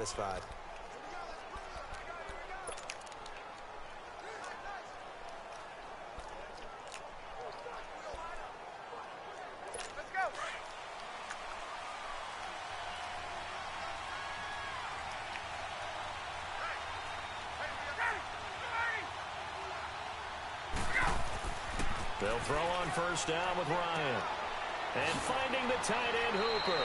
satisfied. They'll throw on first down with Ryan. And finding the tight end, Hooper.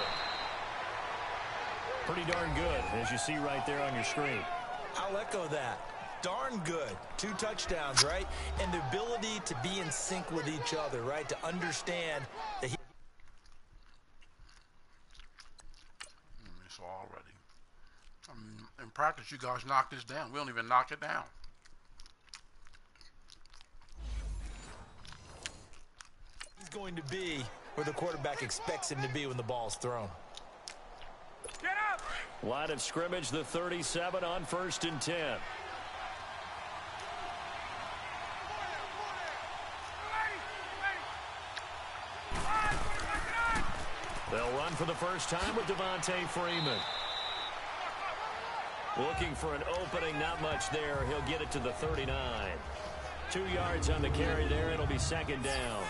Pretty darn good, as you see right there on your screen. I'll echo that. Darn good. 2 touchdowns, right? And the ability to be in sync with each other, right? To understand that he... It's already. In practice, you guys knock this down. We don't even knock it down. He's going to be where the quarterback expects him to be when the ball's thrown. Get up! Line of scrimmage, the 37 on 1st and 10. They'll run for the first time with Devontae Freeman. Looking for an opening, not much there. He'll get it to the 39. 2 yards on the carry there. It'll be 2nd down.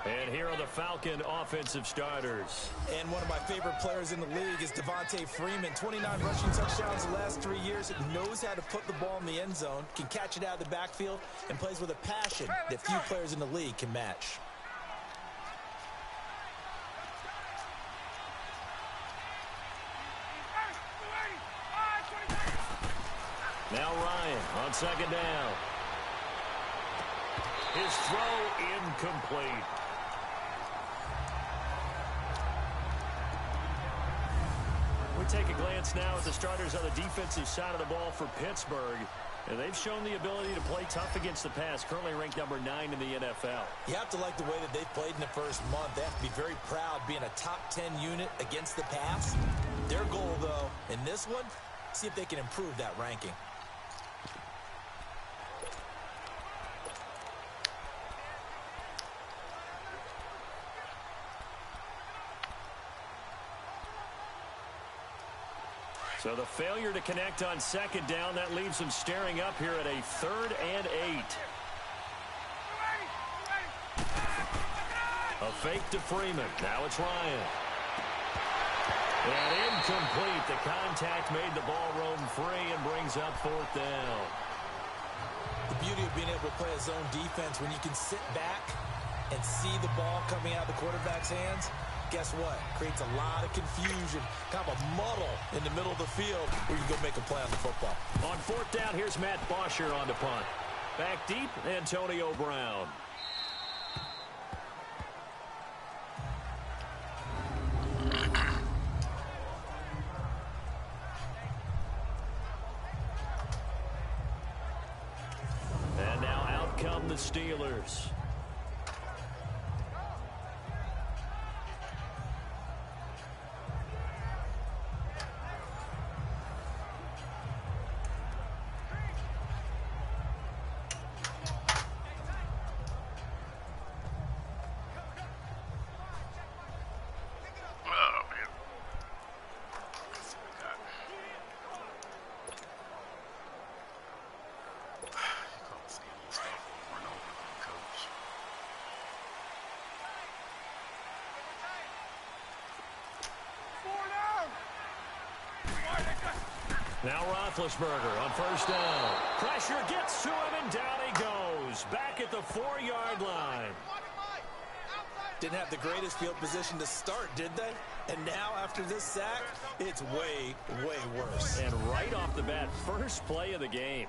And here are the Falcon offensive starters. And one of my favorite players in the league is Devontae Freeman. 29 rushing touchdowns the last 3 years. Knows how to put the ball in the end zone, can catch it out of the backfield, and plays with a passion that few players in the league can match. Now Ryan on 2nd down. His throw incomplete. We take a glance now at the starters on the defensive side of the ball for Pittsburgh. And they've shown the ability to play tough against the pass, currently ranked number 9 in the NFL. You have to like the way that they've played in the first month. They have to be very proud being a top 10 unit against the pass. Their goal, though, in this one, see if they can improve that ranking. So the failure to connect on 2nd down, that leaves them staring up here at a 3rd and 8. A fake to Freeman. Now it's Ryan. And incomplete. The contact made the ball roam free and brings up 4th down. The beauty of being able to play a zone defense, when you can sit back and see the ball coming out of the quarterback's hands, guess what? Creates a lot of confusion, kind of a muddle in the middle of the field where you can go make a play on the football. On 4th down, here's Matt Bosher on the punt. Back deep, Antonio Brown. And now out come the Steelers. Now Roethlisberger on 1st down. Pressure gets to him, and down he goes. Back at the 4-yard line. Didn't have the greatest field position to start, did they? And now, after this sack, it's way, way worse. And right off the bat, first play of the game.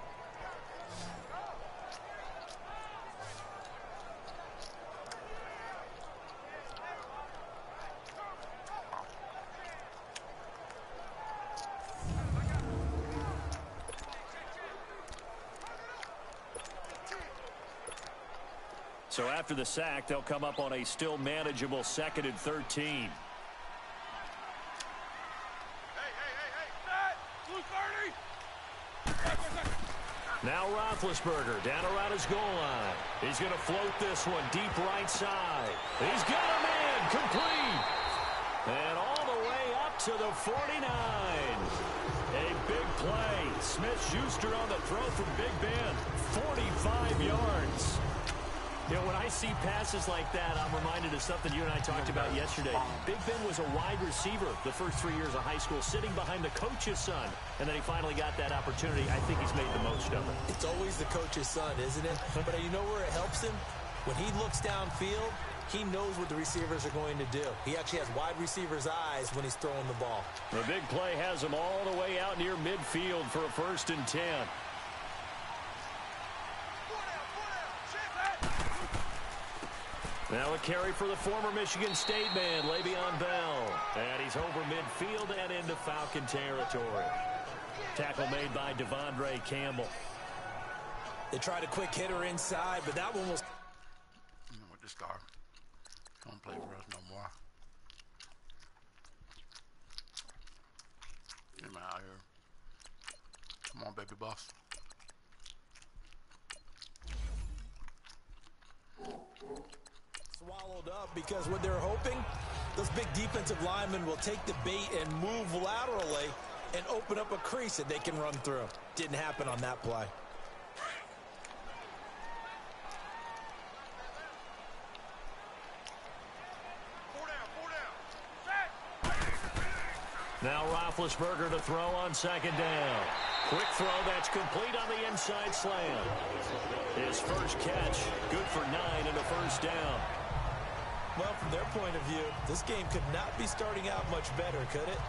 So after the sack, they'll come up on a still manageable 2nd and 13. Now Roethlisberger down around his goal line. He's going to float this one deep right side. He's got a man complete. And all the way up to the 49. Smith-Schuster on the throw from Big Ben. 45 yards. You know, when I see passes like that, I'm reminded of something you and I talked about yesterday. Big Ben was a wide receiver the first 3 years of high school, sitting behind the coach's son. And then he finally got that opportunity. I think he's made the most of it. It's always the coach's son, isn't it? But you know where it helps him? When he looks downfield, he knows what the receivers are going to do. He actually has wide receivers' eyes when he's throwing the ball. The big play has him all the way out near midfield for a 1st and 10. Now a carry for the former Michigan State man, Le'Veon Bell. And he's over midfield and into Falcon territory. Tackle made by Devondre Campbell. They tried a quick hitter inside, but that one was... You know what, this guy don't play for us no more. Get him out of here. Come on, baby boss. Swallowed up because what they're hoping, those big defensive linemen will take the bait and move laterally and open up a crease that they can run through. Didn't happen on that play. Now Roethlisberger to throw on 2nd down. Quick throw that's complete on the inside slant. His first catch, good for 9 and a 1st down. Well, from their point of view, this game could not be starting out much better, could it?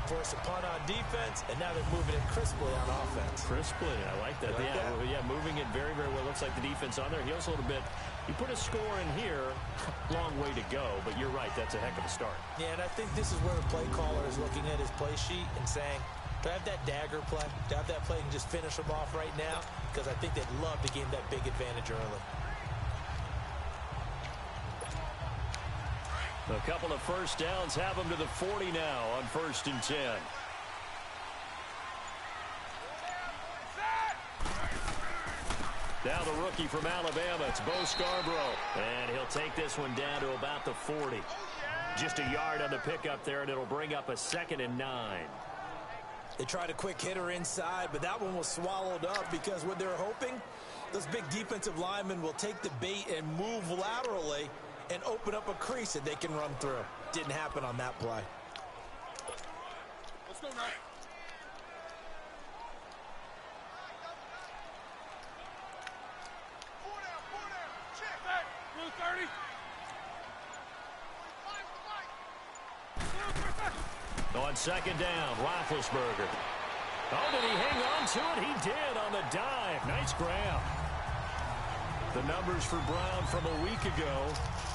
Force a punt on defense, and now they're moving it crisply on offense. Crisply, I like that. Like that? Yeah, moving it very, very well. Looks like the defense on there heals a little bit. You put a score in here, long way to go, but you're right, that's a heck of a start. Yeah, and I think this is where the play caller is looking at his play sheet and saying, do I have that dagger play? Do I have that play and just finish them off right now? Because I think they'd love to gain that big advantage early. A couple of 1st downs have them to the 40 now on 1st and 10. Now the rookie from Alabama, it's Bo Scarborough. And he'll take this one down to about the 40. Just a yard on the pickup there, and it'll bring up a 2nd and 9. They tried a quick hitter inside, but that one was swallowed up because what they're hoping, those big defensive linemen will take the bait and move laterally and open up a crease that they can run through. Didn't happen on that play. Let's go now. On 2nd down, Roethlisberger. Oh, did he hang on to it? He did on the dive. Nice grab. The numbers for Brown from a week ago,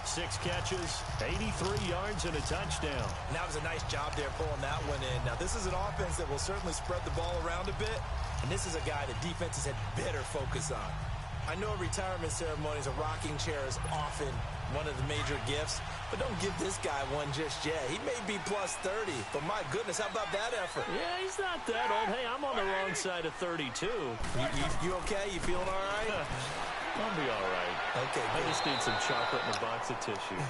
6 catches, 83 yards, and a touchdown. And that was a nice job there pulling that one in. Now, this is an offense that will certainly spread the ball around a bit, and this is a guy that defenses had better focus on. I know at retirement ceremonies, a rocking chair is often one of the major gifts, but don't give this guy one just yet. He may be plus 30, but my goodness, how about that effort? Yeah, he's not that old. Hey, I'm on the wrong side of 32. You okay? You feeling all right? I'll be all right. Okay, I just need some chocolate and a box of tissue.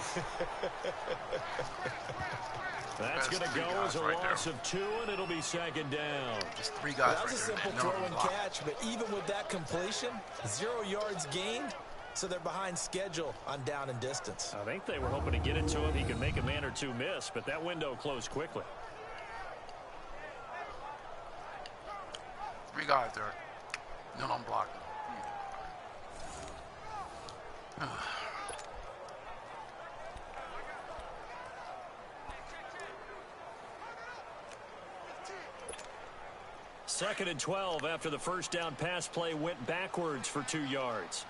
That's going to go as a loss of 2, and it'll be 2nd down. Just 3 guys. That was a simple throw and catch, but even with that completion, 0 yards gained, so they're behind schedule on down and distance. I think they were hoping to get it to him. He could make a man or 2 miss, but that window closed quickly. 3 guys there. None on blocking. Second and 12 after the 1st down pass play went backwards for 2 yards.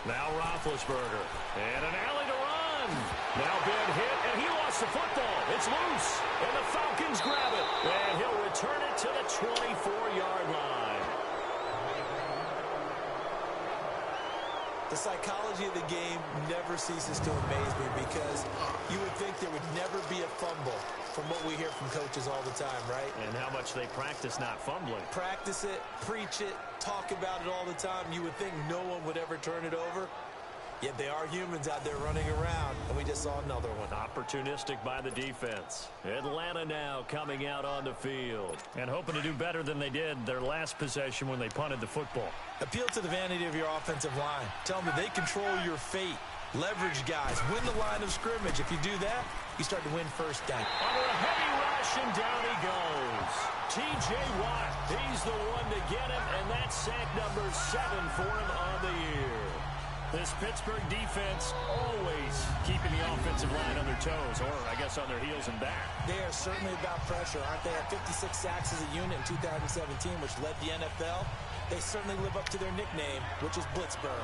Now Roethlisberger. And an alley to run. Now Ben hit, and he lost the football. It's loose, and the Falcons grab it. And he'll return it to the 24-yard line. The psychology of the game never ceases to amaze me because you would think there would never be a fumble from what we hear from coaches all the time, right? And how much they practice not fumbling. Practice it, preach it, talk about it all the time. You would think no one would ever turn it over. Yet they are humans out there running around, and we just saw another one. Opportunistic by the defense. Atlanta now coming out on the field. And hoping to do better than they did their last possession when they punted the football. Appeal to the vanity of your offensive line. Tell them that they control your fate. Leverage guys. Win the line of scrimmage. If you do that, you start to win first down. Under a heavy rush, and down he goes. T.J. Watt, he's the one to get him, and that's sack number 7 for him on the year. This Pittsburgh defense always keeping the offensive line on their toes, or I guess on their heels and back. They are certainly about pressure, aren't they? At 56 sacks as a unit in 2017, which led the NFL. They certainly live up to their nickname, which is Blitzburg.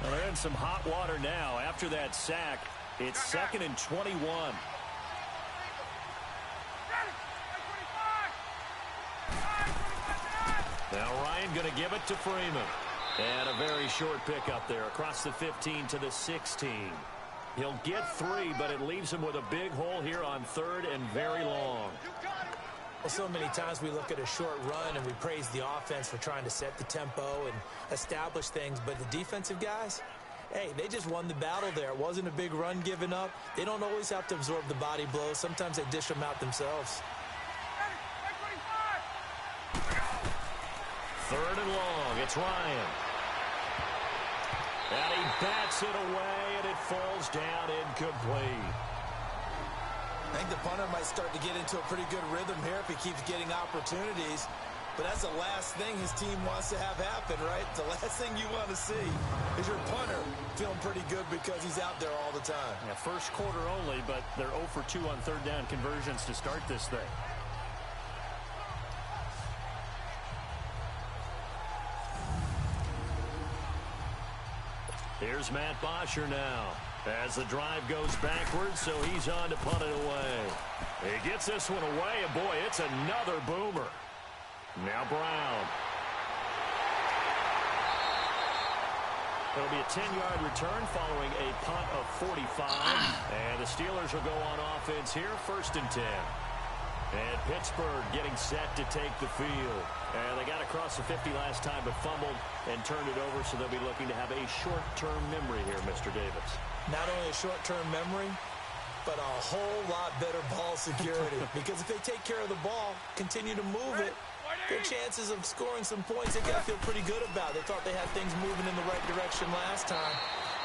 Well, they're in some hot water now. After that sack, it's 2nd and 21. Now Ryan going to give it to Freeman. And a very short pickup there across the 15 to the 16. He'll get 3, but it leaves him with a big hole here on 3rd and very long. Well, so many times we look at a short run and we praise the offense for trying to set the tempo and establish things, but the defensive guys, hey, they just won the battle there. It wasn't a big run given up. They don't always have to absorb the body blows. Sometimes they dish them out themselves. 3rd and long. It's Ryan. And he bats it away, and it falls down incomplete. I think the punter might start to get into a pretty good rhythm here if he keeps getting opportunities. But that's the last thing his team wants to have happen, right? The last thing you want to see is your punter feeling pretty good because he's out there all the time. Yeah, first quarter only, but they're 0 for 2 on 3rd down conversions to start this thing. Here's Matt Bosher now as the drive goes backwards, so he's on to punt it away. He gets this one away, and boy, it's another boomer. Now Brown. It'll be a 10-yard return following a punt of 45. And the Steelers will go on offense here, 1st and 10. And Pittsburgh getting set to take the field. And they got across the 50 last time, but fumbled and turned it over, so they'll be looking to have a short-term memory here, Mr. Davis. Not only a short-term memory, but a whole lot better ball security. Because if they take care of the ball, continue to move it, their chances of scoring some points, they got to feel pretty good about. They thought they had things moving in the right direction last time.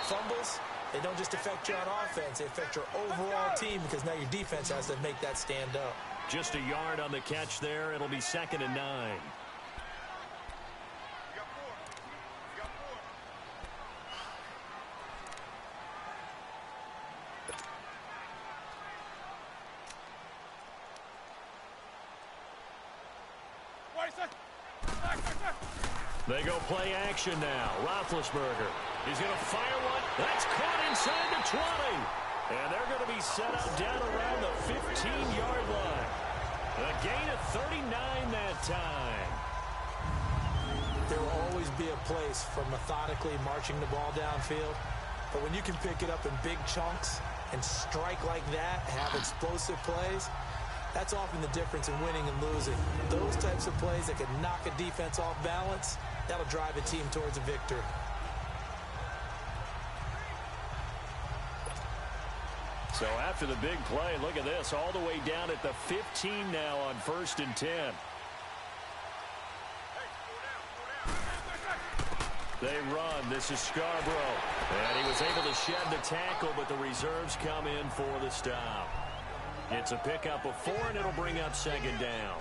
Fumbles, they don't just affect you on offense. They affect your overall team because now your defense has to make that stand up. Just a yard on the catch there. It'll be 2nd and 9. They go play action now. Roethlisberger. He's going to fire one. That's caught inside the 20. And they're going to be set up down around the 15-yard line. A gain of 39 that time. There will always be a place for methodically marching the ball downfield. But when you can pick it up in big chunks and strike like that, have explosive plays, that's often the difference in winning and losing. Those types of plays that can knock a defense off balance, that'll drive a team towards a victory. So after the big play, look at this, all the way down at the 15 now on 1st and 10. They run. This is Scarborough. And he was able to shed the tackle, but the reserves come in for the stop. It's a pickup of 4, and it'll bring up 2nd down.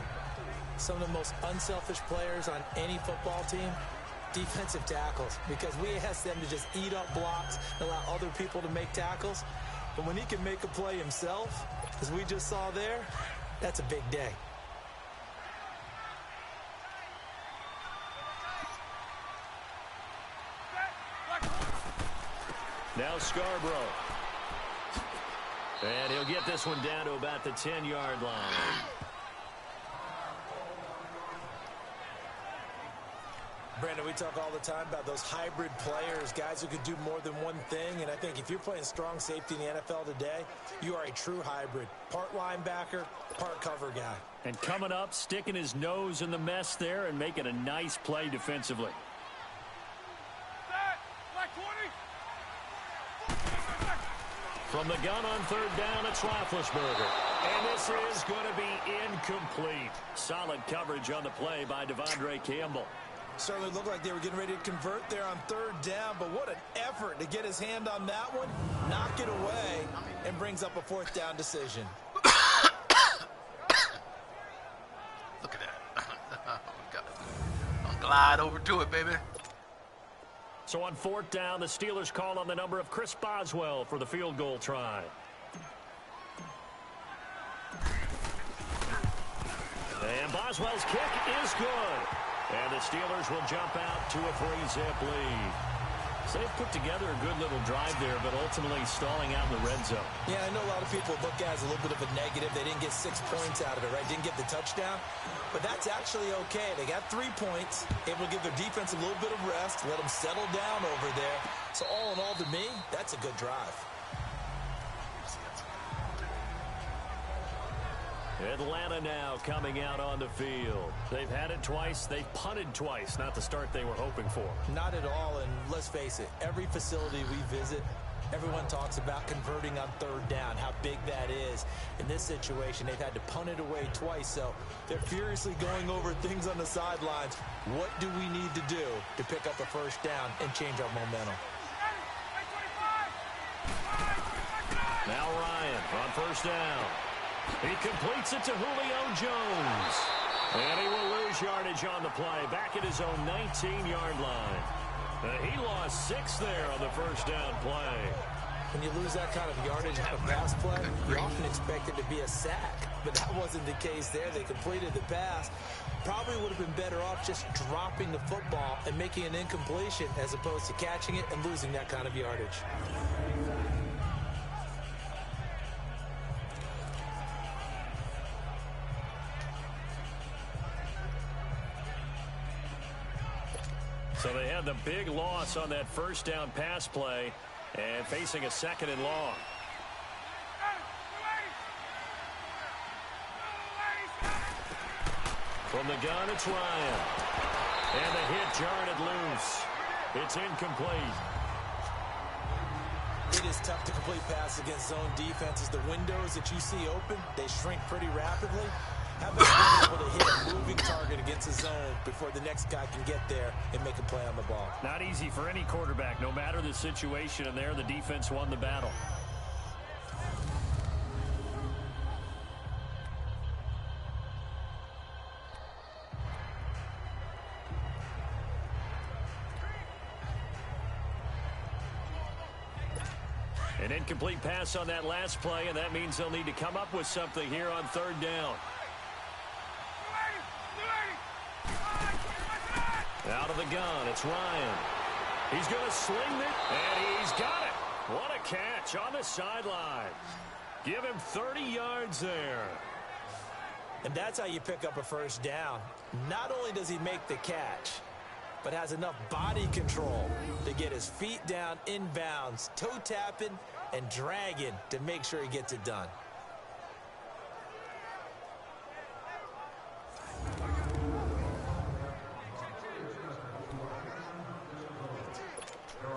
Some of the most unselfish players on any football team, defensive tackles, because we ask them to just eat up blocks and allow other people to make tackles. But when he can make a play himself, as we just saw there, that's a big day. Now Scarborough. And he'll get this one down to about the 10-yard line. Brandon, we talk all the time about those hybrid players, guys who could do more than one thing. And I think if you're playing strong safety in the NFL today, you are a true hybrid. Part linebacker, part cover guy. And coming up, sticking his nose in the mess there and making a nice play defensively. From the gun on third down, it's Roethlisberger. And this is going to be incomplete. Solid coverage on the play by Devondre Campbell. Certainly looked like they were getting ready to convert there on third down, but what an effort to get his hand on that one, knock it away, and brings up a fourth down decision. Look at that. I'll glide over to it, baby. So on fourth down, the Steelers call on the number of Chris Boswell for the field goal try. And Boswell's kick is good. And the Steelers will jump out to a 3-zip lead. So they've put together a good little drive there, but ultimately stalling out in the red zone. Yeah, I know a lot of people look at it as a little bit of a negative. They didn't get 6 points out of it, right? Didn't get the touchdown. But that's actually okay. They got 3 points, able to give their defense a little bit of rest, let them settle down over there. So all in all, to me, that's a good drive. Atlanta now coming out on the field. They've had it twice. They've punted twice. Not the start they were hoping for. Not at all, and let's face it, every facility we visit, everyone talks about converting on third down, how big that is. In this situation, they've had to punt it away twice, so they're furiously going over things on the sidelines. What do we need to do to pick up a first down and change our momentum? Now Ryan on first down. He completes it to Julio Jones. And he will lose yardage on the play, back at his own 19-yard line. He lost 6 there on the first down play. When you lose that kind of yardage on a pass play, you often expect it to be a sack. But that wasn't the case there. They completed the pass. Probably would have been better off just dropping the football and making an incompletion as opposed to catching it and losing that kind of yardage. So they had the big loss on that first down pass play and facing a 2nd and long. From the gun, it's Ryan. And the hit jarred it loose. It's incomplete. It is tough to complete passes against zone defenses. The windows that you see open, they shrink pretty rapidly. How about being able to hit a moving target against a zone before the next guy can get there and make a play on the ball? Not easy for any quarterback, no matter the situation, and there the defense won the battle. An incomplete pass on that last play, and that means they'll need to come up with something here on third down. Out of the gun, it's Ryan. He's going to sling it, and he's got it. What a catch on the sideline. Give him 30 yards there. And that's how you pick up a first down. Not only does he make the catch, but has enough body control to get his feet down inbounds, toe tapping and dragging to make sure he gets it done.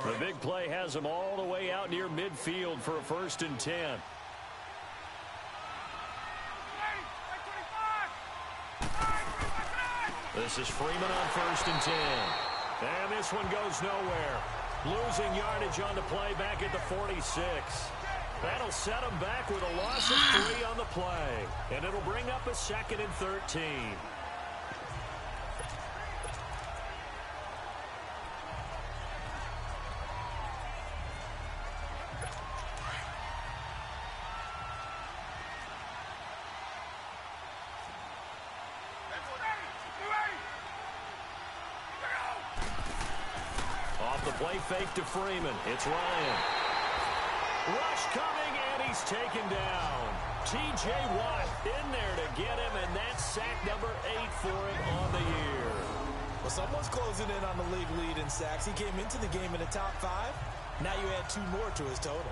The big play has him all the way out near midfield for a 1st and 10. This is Freeman on 1st and 10. And this one goes nowhere. Losing yardage on the play back at the 46. That'll set him back with a loss of 3 on the play. And it'll bring up a 2nd and 13. Play fake to Freeman. It's Ryan. Rush coming, and he's taken down. T.J. Watt in there to get him, and that's sack number 8 for him on the year. Well, someone's closing in on the league lead in sacks. He came into the game in the top 5. Now you add 2 more to his total.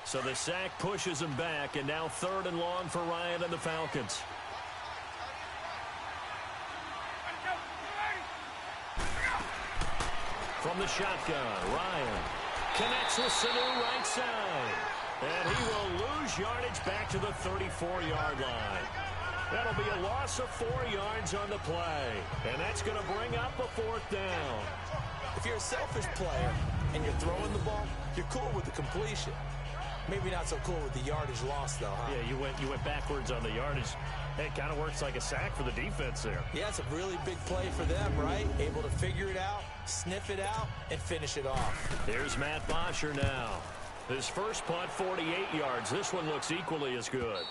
So the sack pushes him back, and now 3rd and long for Ryan and the Falcons. From the shotgun, Ryan connects with Sanu right side. And he will lose yardage back to the 34-yard line. That'll be a loss of 4 yards on the play. And that's going to bring up a 4th down. If you're a selfish player and you're throwing the ball, you're cool with the completion. Maybe not so cool with the yardage loss, though, huh? Yeah, you went backwards on the yardage. Hey, it kind of works like a sack for the defense there. Yeah, it's a really big play for them, right? Able to figure it out, sniff it out, and finish it off. Here's Matt Bosher now. His first punt, 48 yards. This one looks equally as good.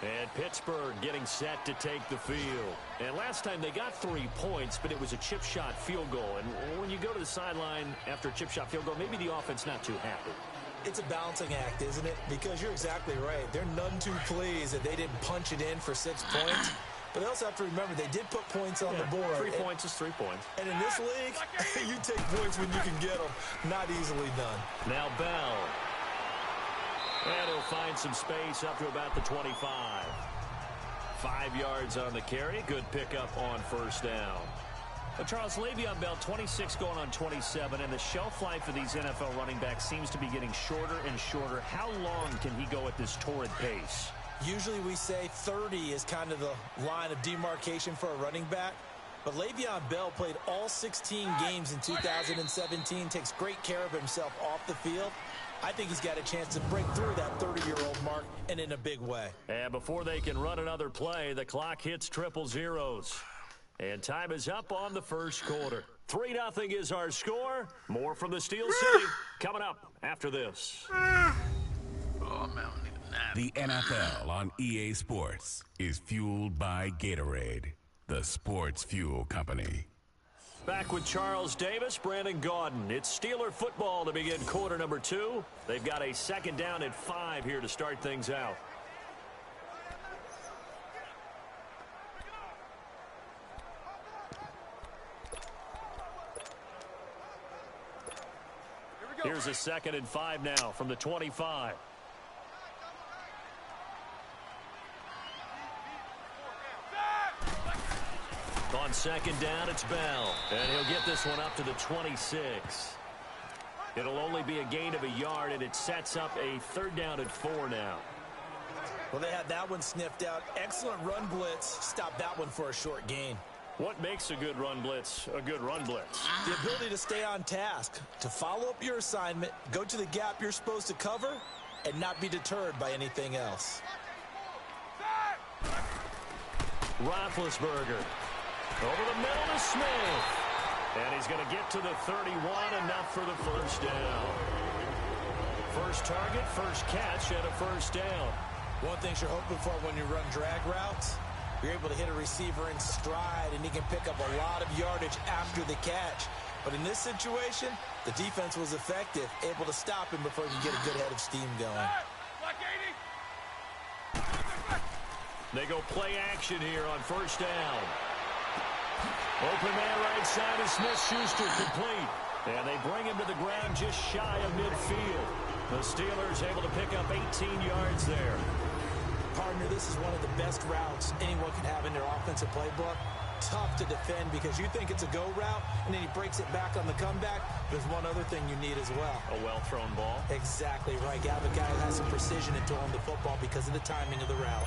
And Pittsburgh getting set to take the field. And last time they got 3 points, but it was a chip shot field goal. And when you go to the sideline after a chip shot field goal, maybe the offense not too happy. It's a balancing act, isn't it? Because you're exactly right. They're none too pleased that they didn't punch it in for 6 points. But they also have to remember they did put points on the board. 3 points is 3 points. And in this league, you take points when you can get them. Not easily done. Now Bell. And he'll find some space up to about the 25. 5 yards on the carry. Good pickup on 1st down. But Charles, Le'Veon Bell, 26 going on 27, and the shelf life of these NFL running backs seems to be getting shorter and shorter. How long can he go at this torrid pace? Usually we say 30 is kind of the line of demarcation for a running back. But Le'Veon Bell played all 16 games in 2017, takes great care of himself off the field. I think he's got a chance to break through that 30-year-old mark, and in a big way. And before they can run another play, the clock hits 000. And time is up on the 1st quarter. 3-0 is our score. More from the Steel City coming up after this. Oh, man, the NFL on EA Sports is fueled by Gatorade, the sports fuel company. Back with Charles Davis, Brandon Gaudin. It's Steeler football to begin quarter number 2. They've got a 2nd down and 5 here to start things out. Here's a 2nd and 5 now from the 25. On 2nd down, it's Bell. And he'll get this one up to the 26. It'll only be a gain of a yard, and it sets up a 3rd down and 4 now. Well, they had that one sniffed out. Excellent run blitz. Stopped that one for a short gain. What makes a good run blitz a good run blitz? The ability to stay on task, to follow up your assignment, go to the gap you're supposed to cover, and not be deterred by anything else. Roethlisberger. Over the middle to Smith. And he's going to get to the 31, enough for the 1st down. First target, first catch, and a 1st down. One thing you're hoping for when you run drag routes, you're able to hit a receiver in stride, and he can pick up a lot of yardage after the catch. But in this situation, the defense was effective, able to stop him before he could get a good head of steam going. They go play action here on 1st down. Open man right side is Smith-Schuster, complete. And they bring him to the ground just shy of midfield. The Steelers able to pick up 18 yards there. Partner, this is one of the best routes anyone can have in their offensive playbook. Tough to defend because you think it's a go route, and then he breaks it back on the comeback. There's one other thing you need as well. A well-thrown ball. Exactly right. You have a guy who has some precision in throwing the football because of the timing of the route.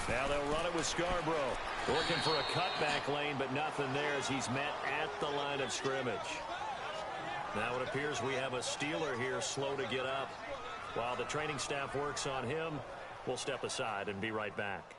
Now they'll run it with Scarborough. Looking for a cutback lane, but nothing there as he's met at the line of scrimmage. Now it appears we have a Steeler here slow to get up. While the training staff works on him, We'll step aside and be right back.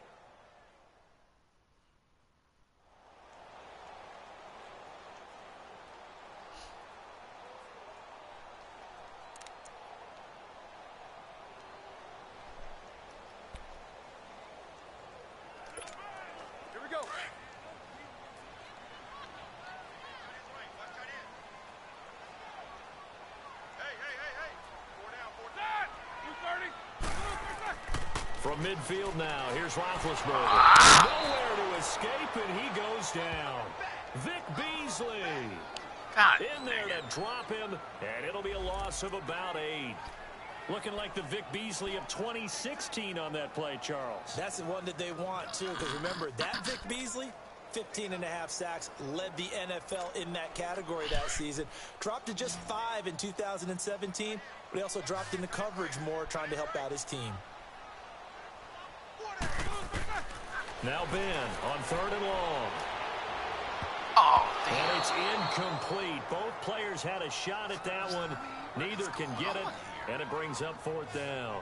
From midfield now, here's Roethlisberger. Nowhere to escape, and he goes down. Vic Beasley in there to drop him, and it'll be a loss of about 8. Looking like the Vic Beasley of 2016 on that play, Charles. That's the one that they want, too, because remember, that Vic Beasley, 15.5 sacks, led the NFL in that category that season. Dropped to just 5 in 2017, but he also dropped into coverage more, trying to help out his team. Now Ben on 3rd and long. And it's incomplete. Both players had a shot at that one. Neither can get it, and it brings up 4th down.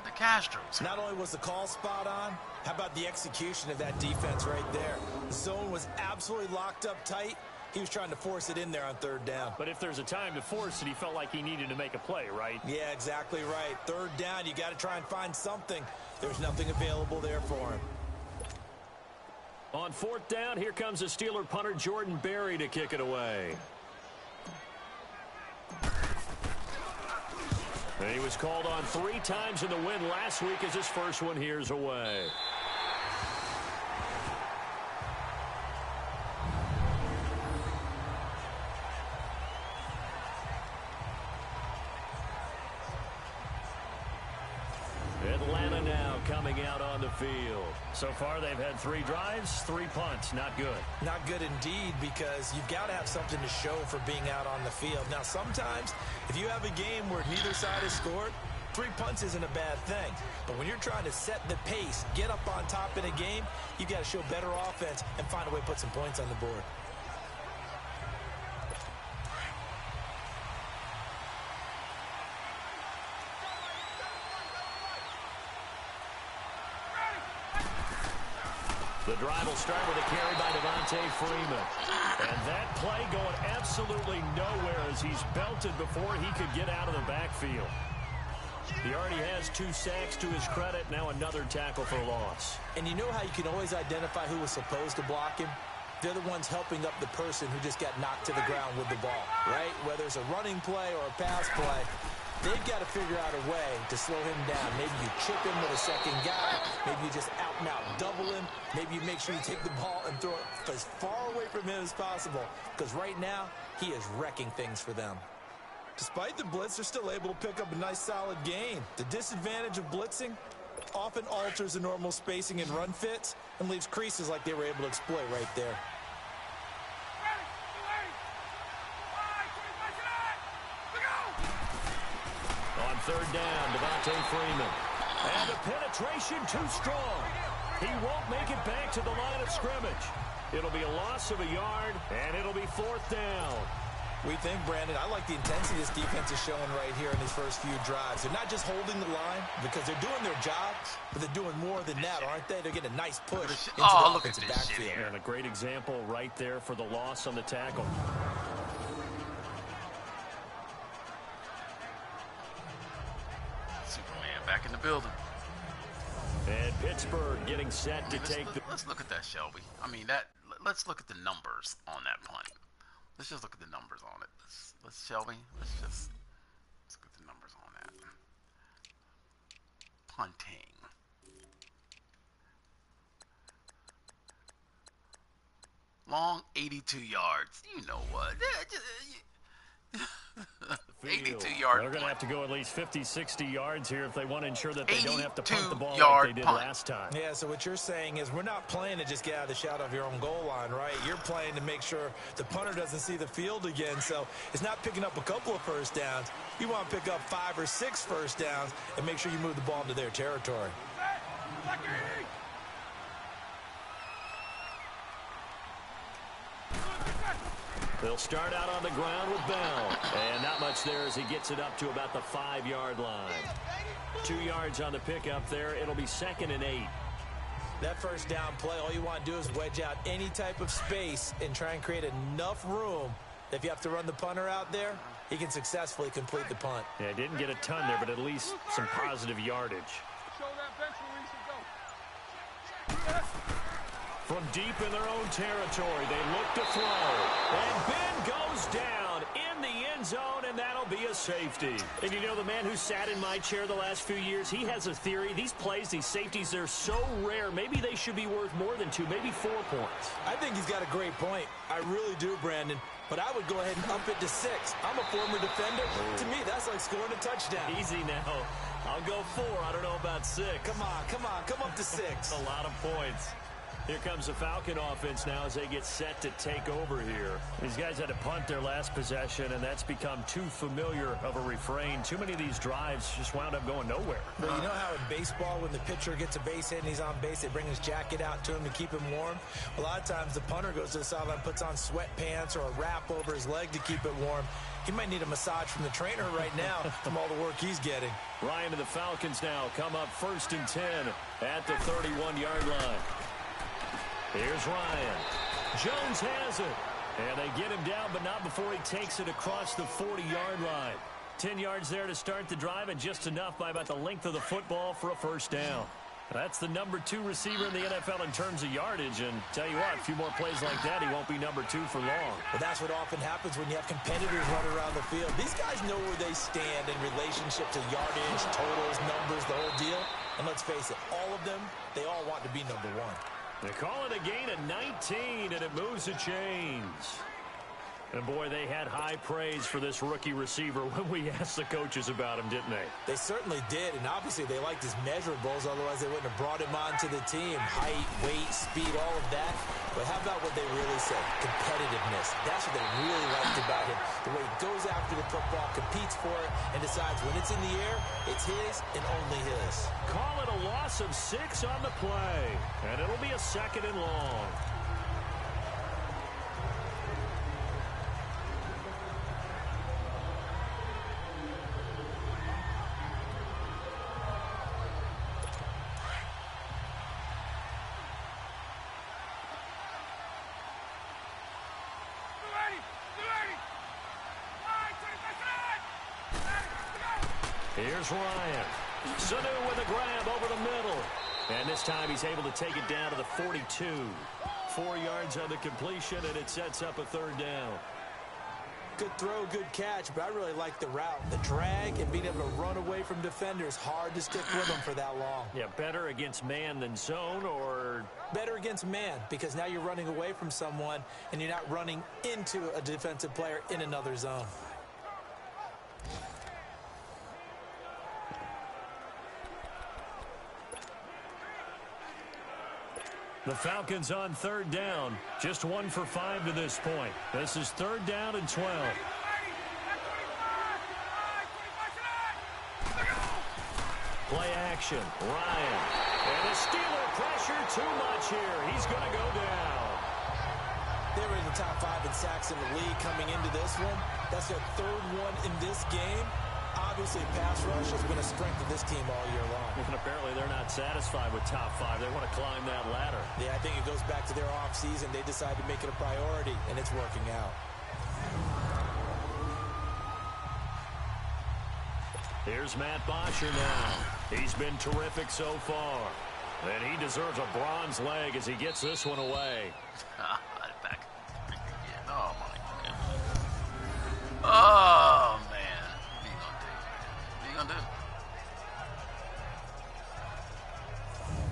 The Castros. Not only was the call spot on, how about the execution of that defense right there? The zone was absolutely locked up tight. He was trying to force it in there on 3rd down. But if there's a time to force it, he felt like he needed to make a play, right? Yeah, exactly right. 3rd down, you got to try and find something. There's nothing available there for him. On 4th down, here comes the Steeler punter Jordan Berry to kick it away. And he was called on 3 times in the win last week as his first one here's away. Atlanta now coming out on the field. So far, they've had 3 drives, 3 punts. Not good. Not good indeed, because you've got to have something to show for being out on the field. Now, sometimes, if you have a game where neither side has scored, 3 punts isn't a bad thing. But when you're trying to set the pace, get up on top in a game, you've got to show better offense and find a way to put some points on the board. The drive will start with a carry by Devontae Freeman. And that play going absolutely nowhere as he's belted before he could get out of the backfield. He already has 2 sacks to his credit. Now another tackle for loss. And you know how you can always identify who was supposed to block him? They're the ones helping up the person who just got knocked to the ground with the ball, right? Whether it's a running play or a pass play, they've got to figure out a way to slow him down. Maybe you chip him with a second guy. Maybe you just out and out double him. Maybe you make sure you take the ball and throw it as far away from him as possible. Because right now, he is wrecking things for them. Despite the blitz, they're still able to pick up a nice solid gain. The disadvantage of blitzing often alters the normal spacing and run fits and leaves creases like they were able to exploit right there. On 3rd down, Devontae Freeman. And the penetration too strong. He won't make it back to the line of scrimmage. It'll be a loss of a yard, and it'll be 4th down. We think, Brandon, I like the intensity this defense is showing right here in these first few drives. They're not just holding the line because they're doing their job, but they're doing more than that, aren't they? They're getting a nice push into the offensive backfield. And a great example right there for the loss on the tackle. Superman back in the building. And Pittsburgh getting set to take the... Let's look at that, Shelby. I mean, let's look at the numbers on that punt. Let's just look at the numbers on it. Shelby, let's look at the numbers on that. Punting. Long, 82 yards. You know what? 82-yard They're going to have to go at least 50, 60 yards here if they want to ensure that they don't have to punt the ball like they did last time. Yeah, so what you're saying is we're not playing to just get out of the shadow of your own goal line, right? You're playing to make sure the punter doesn't see the field again. So it's not picking up a couple of first downs. You want to pick up 5 or 6 first downs and make sure you move the ball into their territory. They'll start out on the ground with Bell. And not much there as he gets it up to about the 5-yard line. 2 yards on the pickup there. It'll be 2nd and 8. That first down play, all you want to do is wedge out any type of space and try and create enough room that if you have to run the punter out there, he can successfully complete the punt. Yeah, didn't get a ton there, but at least some positive yardage. From deep in their own territory, they look to throw. And Ben goes down in the end zone, and that'll be a safety. And you know, the man who sat in my chair the last few years, he has a theory. These plays, these safeties, they're so rare. Maybe they should be worth more than 2, maybe 4 points. I think he's got a great point. I really do, Brandon. But I would go ahead and up it to 6. I'm a former defender. To me, that's like scoring a touchdown. Easy now. I'll go 4. I don't know about 6. Come on. Come up to 6. A lot of points. Here comes the Falcon offense now as they get set to take over here. These guys had to punt their last possession, and that's become too familiar of a refrain. Too many of these drives just wound up going nowhere. But you know how in baseball, when the pitcher gets a base hit and he's on base, they bring his jacket out to him to keep him warm? A lot of times the punter goes to the sideline, puts on sweatpants or a wrap over his leg to keep it warm. He might need a massage from the trainer right now from all the work he's getting. Ryan and the Falcons now come up 1st and 10 at the 31-yard line. Here's Ryan. Jones has it. And they get him down, but not before he takes it across the 40-yard line. 10 yards there to start the drive, and just enough by about the length of the football for a first down. That's the number 2 receiver in the NFL in terms of yardage, and tell you what, a few more plays like that, he won't be number 2 for long. Well, that's what often happens when you have competitors running around the field. These guys know where they stand in relationship to yardage, totals, numbers, the whole deal. And let's face it, all of them, they all want to be number 1. They call it a gain of 19, and it moves the chains. And, boy, they had high praise for this rookie receiver when we asked the coaches about him, didn't they? They certainly did, and obviously they liked his measurables. Otherwise, they wouldn't have brought him onto the team. Height, weight, speed, all of that. But how about what they really said? Competitiveness. That's what they really liked about him. The way he goes after the football, competes for it, and decides when it's in the air, it's his and only his. Call it a loss of 6 on the play, and it'll be a 2nd and long. Here's Ryan. Sanu with a grab over the middle. And this time he's able to take it down to the 42. 4 yards on the completion, and it sets up a 3rd down. Good throw, good catch, but I really like the route. The drag and being able to run away from defenders. Hard to stick with them for that long. Yeah, better against man than zone, or? Better against man, because now you're running away from someone and you're not running into a defensive player in another zone. The Falcons on 3rd down. Just 1 for 5 to this point. This is 3rd down and 12. Play action. Ryan. And the Steeler pressure too much here. He's going to go down. They were in the top 5 in sacks in the league coming into this one. That's their 3rd one in this game. Obviously, pass rush has been a strength of this team all year long. And apparently they're not satisfied with top 5. They want to climb that ladder. Yeah, I think it goes back to their offseason. They decided to make it a priority, and it's working out. Here's Matt Bosher now. He's been terrific so far. And he deserves a bronze leg as he gets this one away. Back again. Oh, my goodness. Oh, man. What are you going to do?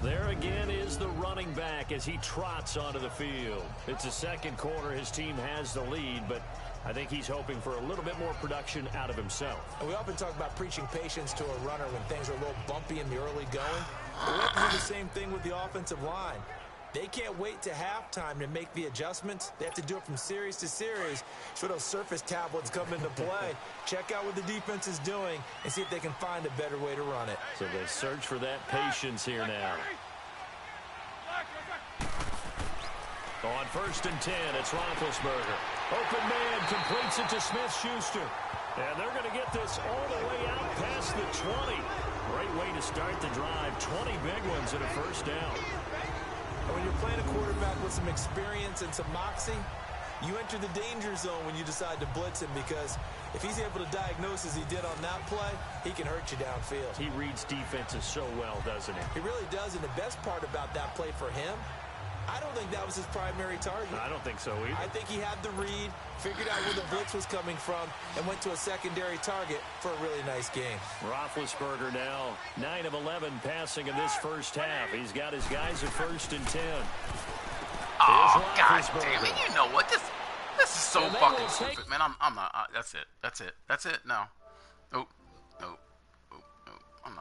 There again is the running back as he trots onto the field. It's the 2nd quarter. His team has the lead, but I think he's hoping for a little bit more production out of himself. And we often talk about preaching patience to a runner when things are a little bumpy in the early going. We have to do the same thing with the offensive line. They can't wait to halftime to make the adjustments. They have to do it from series to series so those surface tablets come into play. Check out what the defense is doing and see if they can find a better way to run it. So they search for that patience here now. On 1st and 10, it's Roethlisberger. Open man completes it to Smith-Schuster. And they're going to get this all the way out past the 20. Great way to start the drive. 20 big ones and a first down. And when you're playing a quarterback with some experience and some moxie, you enter the danger zone when you decide to blitz him, because if he's able to diagnose as he did on that play, he can hurt you downfield. He reads defenses so well, doesn't he? He really does, and the best part about that play for him, I don't think that was his primary target. I don't think so either. I think he had the read, figured out where the blitz was coming from, and went to a secondary target for a really nice game. Roethlisberger now 9 of 11 passing in this first half. He's got his guys at 1st and 10. Oh, God damn it. You know what? This is so fucking stupid, man. I'm not. That's it. No. Oh,